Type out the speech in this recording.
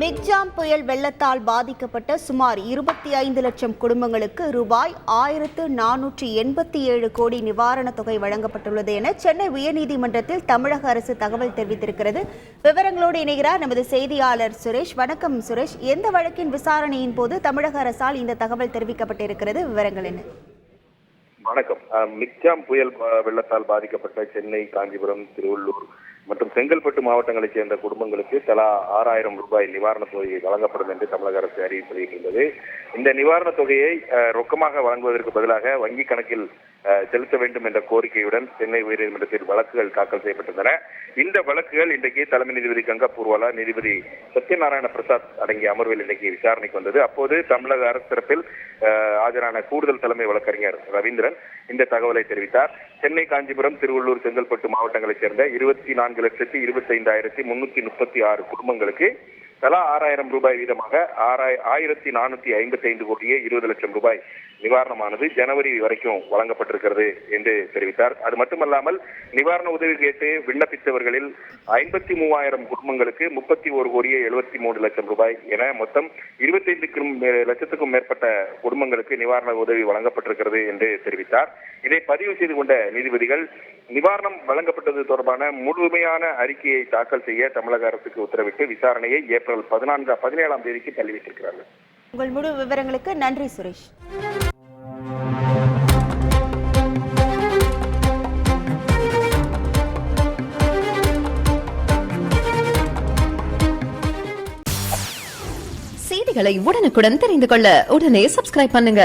Michaung புயல் வெள்ளத்தால் பாதிக்கப்பட்ட சுமார் 25 லட்சம் குடும்பங்களுக்கு ரூபாய் 1487 கோடி நிவாரணத் தொகை வழங்கப்பட்டுள்ளது என சென்னை உயர்நீதிமன்றத்தில் தமிழக அரசு தகவல் தெரிவித்திருக்கிறது. விவரங்களோடு இணைகிறார் நமது செய்தியாளர் சுரேஷ். வணக்கம் சுரேஷ். எந்த வழக்கின் விசாரணையின் போது தமிழக அரசால் இந்த தகவல் தெரிவிக்கப்பட்டிருக்கிறது? விவரங்கள் என்ன? வணக்கம். மிக்ஜாம் புயல் வெள்ளத்தால் பாதிக்கப்பட்ட சென்னை, காஞ்சிபுரம், திருவள்ளூர் மற்றும் செங்கல்பட்டு மாவட்டங்களைச் சேர்ந்த குடும்பங்களுக்கு தலா 6000 ரூபாய் நிவாரணத் தொகை வழங்கப்படும் என்று தமிழக அரசு அறிவித்திருக்கின்றது. இந்த நிவாரணத் தொகையை ரொக்கமாக வழங்குவதற்கு பதிலாக வங்கி கணக்கில் செலுத்த வேண்டும் என்ற கோரிக்கையுடன் சென்னை உயர்நீதிமன்றத்தில் வழக்குகள் தாக்கல் செய்யப்பட்டிருந்தன. இந்த வழக்குகள் இன்றைக்கு தலைமை நீதிபதி கங்கா பூர்வாலா, நீதிபதி சத்யநாராயண பிரசாத் அடங்கிய அமர்வில் இன்றைக்கு விசாரணைக்கு வந்தது. அப்போது தமிழக அரசு தரப்பில் ஆஜரான கூடுதல் தலைமை வழக்கறிஞர் ரவீந்திரன் இந்த தகவலை தெரிவித்தார். சென்னை, காஞ்சிபுரம், திருவள்ளூர், செங்கல்பட்டு மாவட்டங்களைச் சேர்ந்த 24,25,336 குடும்பங்களுக்கு தலா 6000 ரூபாய் வீதமாக 1455 கோடியே 20 லட்சம் ரூபாய் நிவாரணமானது ஜனவரி வரைக்கும் வழங்கப்பட்டிருக்கிறது என்று தெரிவித்தார். அது மட்டுமல்லாமல் நிவாரண உதவி கேட்டு விண்ணப்பித்தவர்களில் 53,000 குடும்பங்களுக்கு 31 கோடியே 73 லட்சம் ரூபாய் என மொத்தம் 25 லட்சத்துக்கும் மேற்பட்ட குடும்பங்களுக்கு நிவாரண உதவி வழங்கப்பட்டிருக்கிறது என்று தெரிவித்தார். இதை பதிவு செய்து கொண்ட நீதிபதிகள் நிவாரணம் வழங்கப்பட்டது தொடர்பான முழுமையான அறிக்கையை தாக்கல் செய்ய தமிழக அரசுக்கு உத்தரவிட்டு விசாரணையை ஏப்ரல் 17ஆம் தேதிக்கு தள்ளிவிட்டிருக்கிறார்கள். உங்கள் முழு விவரங்களுக்கு நன்றி சுரேஷ். செய்திகளை உடனுக்குடன் தெரிந்து கொள்ள உடனே சப்ஸ்கிரைப் பண்ணுங்க.